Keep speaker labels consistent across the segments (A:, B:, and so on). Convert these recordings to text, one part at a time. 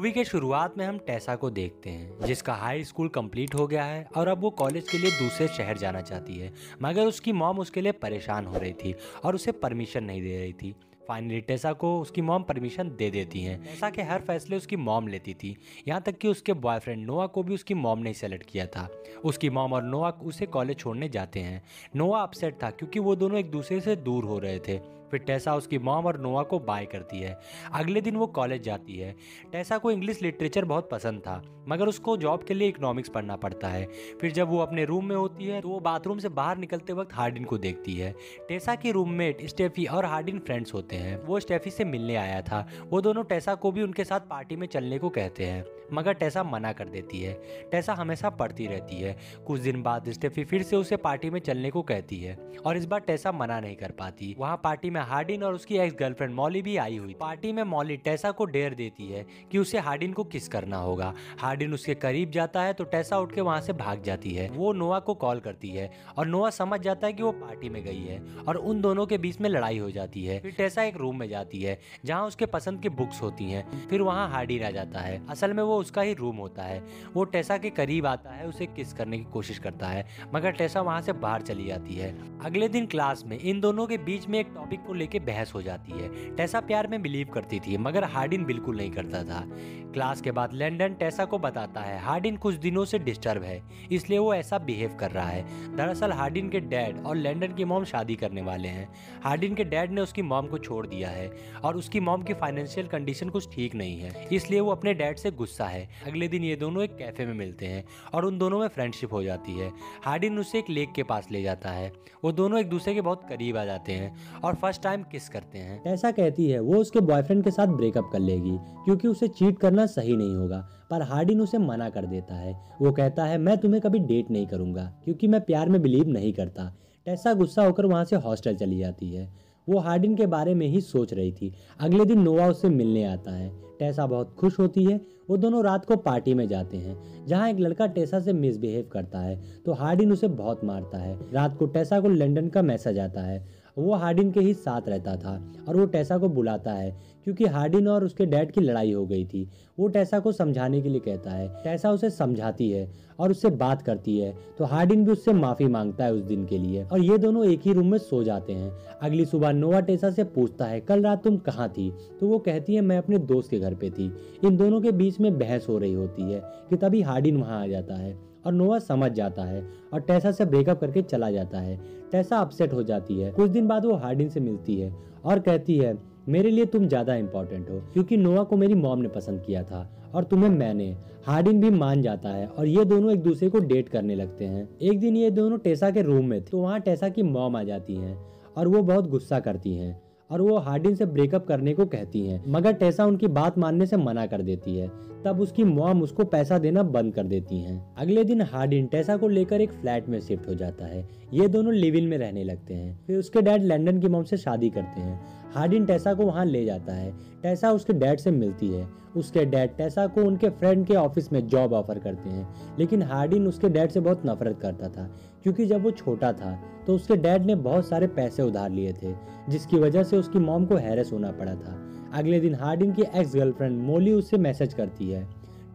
A: Movie के शुरुआत में हम टेसा को देखते हैं जिसका हाई स्कूल कंप्लीट हो गया है और अब वो कॉलेज के लिए दूसरे शहर जाना चाहती है, मगर उसकी मॉम उसके लिए परेशान हो रही थी और उसे परमिशन नहीं दे रही थी। फाइनली टेसा को उसकी मॉम परमिशन दे देती हैं। टेसा के हर फैसले उसकी मॉम लेती थी, यहाँ तक कि उसके बॉयफ्रेंड नोआ को भी उसकी मॉम ने सेलेक्ट किया था। उसकी मॉम और नोआ उसे कॉलेज छोड़ने जाते हैं। नोआ अपसेट था क्योंकि वो दोनों एक दूसरे से दूर हो रहे थे। फिर टेसा उसकी मॉम और नोआ को बाय करती है। अगले दिन वो कॉलेज जाती है। टेसा को इंग्लिश लिटरेचर बहुत पसंद था, मगर उसको जॉब के लिए इकोनॉमिक्स पढ़ना पड़ता है। फिर जब वो अपने रूम में होती है तो वो बाथरूम से बाहर निकलते वक्त हार्डिन को देखती है। टेसा की रूममेट स्टेफी और हार्डिन फ्रेंड्स होते हैं। वो स्टेफी से मिलने आया था। वो दोनों टेसा को भी उनके साथ पार्टी में चलने को कहते हैं, मगर टेसा मना कर देती है। टेसा हमेशा पढ़ती रहती है। कुछ दिन बाद स्टेफी फिर से उसे पार्टी में चलने को कहती है और इस बार टेसा मना नहीं कर पाती। वहाँ पार्टी में हार्डिन और उसकी एक्स गर्लफ्रेंड मॉली भी आई हुई। पार्टी में मॉली टेसा को डेयर देती है कि उसे हार्डिन को किस करना होगा। हार्डिन उसके करीब जाता है तो टेसा उठ के वहाँ से भाग जाती है। वो नोआ को कॉल करती है और नोआ समझ जाता है कि वो पार्टी में गई है और उन दोनों के बीच में लड़ाई हो जाती है। फिर टेसा एक रूम में जाती है जहाँ उसके पसंद की बुक्स होती हैं। फिर वहाँ हार्डिन आ जाता है। असल में वो उसका ही रूम होता है। वो टेसा के करीब आता है, उसे किस करने की कोशिश करता है, मगर टेसा वहाँ से बाहर चली जाती है। अगले दिन क्लास में इन दोनों के बीच में एक टॉपिक को लेकर बहस हो जाती है। टेसा प्यार में बिलीव करती थी, मगर हार्डिन बिल्कुल नहीं करता था। क्लास के बाद लैंडन टेसा को बताता है हार्डिन कुछ दिनों से डिस्टर्ब है, इसलिए वो ऐसा बिहेव कर रहा है। दरअसल हार्डिन के डैड और लैंडन की मॉम शादी करने वाले हैं। हार्डिन के डैड ने उसकी मॉम को छोड़ दिया है और उसकी मॉम की फाइनेंशियल कंडीशन कुछ ठीक नहीं है, इसलिए वो अपने डैड से गुस्सा है। अगले दिन ये दोनों एक कैफे में मिलते हैं और उन दोनों में फ्रेंडशिप हो जाती है। हार्डिन उसे एक लेक के पास ले जाता है। वो दोनों एक दूसरे के बहुत करीब आ जाते हैं और फर्स्ट टाइम किस करते हैं।
B: टेसा कहती है वो उसके बॉयफ्रेंड के साथ ब्रेकअप कर लेगी क्योंकि उसे चीट करना सही नहीं होगा, पर हार्डिन उसे मना कर देता है। वो कहता है मैं तुम्हें कभी डेट नहीं करूंगा क्योंकि मैं प्यार में बिलीव नहीं करता। टेसा गुस्सा होकर वहां से हॉस्टल चली जाती है। वो हार्डिन के बारे में ही सोच रही थी। अगले दिन नोआ उससे मिलने आता है। टेसा बहुत खुश होती है। वो दोनों रात को पार्टी में जाते हैं जहां एक लड़का टेसा से मिसबिहेव करता है तो हार्डिन उसे बहुत मारता है। रात को टेसा को लंदन का मैसेज आता है। वो हार्डिन के ही साथ रहता था और वो टेसा को बुलाता है क्योंकि हार्डिन और उसके डैड की लड़ाई हो गई थी। वो टेसा को समझाने के लिए कहता है। टेसा उसे समझाती है और उससे बात करती है तो हार्डिन भी उससे माफी मांगता है उस दिन के लिए और ये दोनों एक ही रूम में सो जाते हैं। अगली सुबह नोआ टेसा से पूछता है कल रात तुम कहाँ थी, तो वो कहती है मैं अपने दोस्त के घर पे थी। इन दोनों के बीच में बहस हो रही होती है कि तभी हार्डिन वहां आ जाता है और नोआ समझ जाता है और टेसा से ब्रेकअप करके चला जाता है। टेसा अपसेट हो जाती है। कुछ दिन बाद वो हार्डिन से मिलती है और कहती है मेरे लिए तुम ज्यादा इंपॉर्टेंट हो क्योंकि नोआ को मेरी मॉम ने पसंद किया था और तुम्हें मैंने। हार्डिन भी मान जाता है और ये दोनों एक दूसरे को डेट करने लगते हैं। एक दिन ये दोनों टेसा के रूम में थे तो वहाँ टेसा की मॉम आ जाती है और वो बहुत गुस्सा करती हैं और वो हार्डिन से ब्रेकअप करने को कहती हैं, मगर टेसा उनकी बात मानने से मना कर देती है। तब उसकी मॉम उसको पैसा देना बंद कर देती हैं। अगले दिन हार्डिन टेसा को लेकर एक फ्लैट में शिफ्ट हो जाता है। ये दोनों लिव इन में रहने लगते हैं। फिर उसके डैड लंदन की मॉम से शादी करते हैं। हार्डिन टेसा को वहां ले जाता है। टेसा उसके डैड से मिलती है। उसके डैड टेसा को उनके फ्रेंड के ऑफिस में जॉब ऑफर करते हैं, लेकिन हार्डिन उसके डैड से बहुत नफरत करता था क्योंकि जब वो छोटा था तो उसके डैड ने बहुत सारे पैसे उधार लिए थे, जिसकी वजह से उसकी मॉम को हैरेस होना पड़ा था। अगले दिन हार्डिन की एक्स गर्लफ्रेंड मोली उससे मैसेज करती है।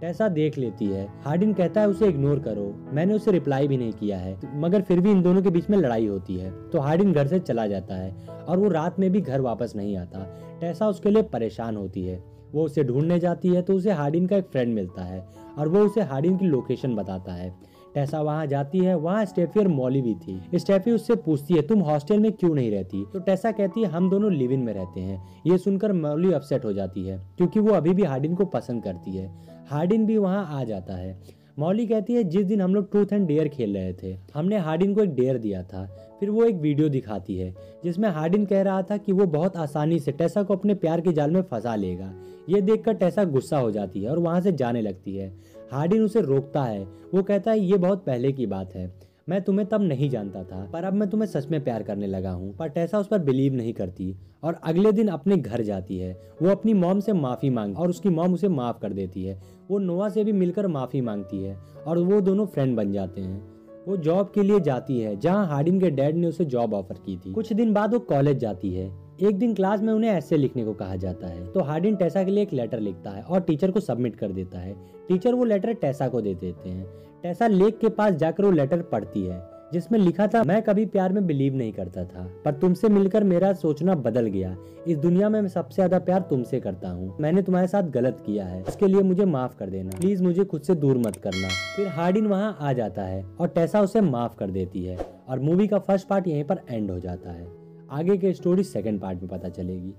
B: टेसा देख लेती है। हार्डिन कहता है उसे इग्नोर करो, मैंने उसे रिप्लाई भी नहीं किया है, मगर फिर भी इन दोनों के बीच में लड़ाई होती है तो हार्डिन घर से चला जाता है और वो रात में भी घर वापस नहीं आता। टेसा उसके लिए परेशान होती है। वो उसे ढूंढने जाती है तो उसे हार्डिन का एक फ्रेंड मिलता है और वो उसे हार्डिन की लोकेशन बताता है। टेसा वहां जाती है। वहां स्टेफी और मॉली भी थी। स्टेफी उससे पूछती है तुम हॉस्टल में क्यों नहीं रहती, तो टेसा कहती है हम दोनों लिव इन में रहते हैं। ये सुनकर मॉली अपसेट हो जाती है क्योंकि वो अभी भी हार्डिन को पसंद करती है। हार्डिन भी वहां आ जाता है। मॉली कहती है जिस दिन हम लोग ट्रूथ एंड डेयर खेल रहे थे हमने हार्डिन को एक डेयर दिया था। फिर वो एक वीडियो दिखाती है जिसमें हार्डिन कह रहा था कि वो बहुत आसानी से टेसा को अपने प्यार के जाल में फंसा लेगा। ये देखकर टेसा गुस्सा हो जाती है और वहां से जाने लगती है। हार्डिन उसे रोकता है। वो कहता है ये बहुत पहले की बात है, मैं तुम्हें तब नहीं जानता था पर अब मैं तुम्हें सच में प्यार करने लगा हूँ। पर टेसा उस पर बिलीव नहीं करती और अगले दिन अपने घर जाती है। वो अपनी मॉम से माफी मांग और उसकी मॉम उसे माफ कर देती है। वो नोआ से भी मिलकर माफी मांगती है और वो दोनों फ्रेंड बन जाते हैं। वो जॉब के लिए जाती है जहाँ हार्डिन के डैड ने उसे जॉब ऑफर की थी। कुछ दिन बाद वो कॉलेज जाती है। एक दिन क्लास में उन्हें ऐसे लिखने को कहा जाता है, तो हार्डिन टेसा के लिए एक लेटर लिखता है और टीचर को सबमिट कर देता है। टीचर वो लेटर टेसा को दे देते हैं। टेसा लेक के पास जाकर वो लेटर पढ़ती है, जिसमें लिखा था, मैं कभी प्यार में बिलीव नहीं करता था, पर तुमसे मिलकर मेरा सोचना बदल गया। इस दुनिया में मैं सबसे ज्यादा प्यार तुमसे करता हूँ। मैंने तुम्हारे साथ गलत किया है, इसके लिए मुझे माफ कर देना। प्लीज मुझे खुद से दूर मत करना। फिर हार्डिन वहाँ आ जाता है और टेसा उसे माफ कर देती है और मूवी का फर्स्ट पार्ट यहीं पर एंड हो जाता है। आगे की स्टोरी सेकंड पार्ट में पता चलेगी।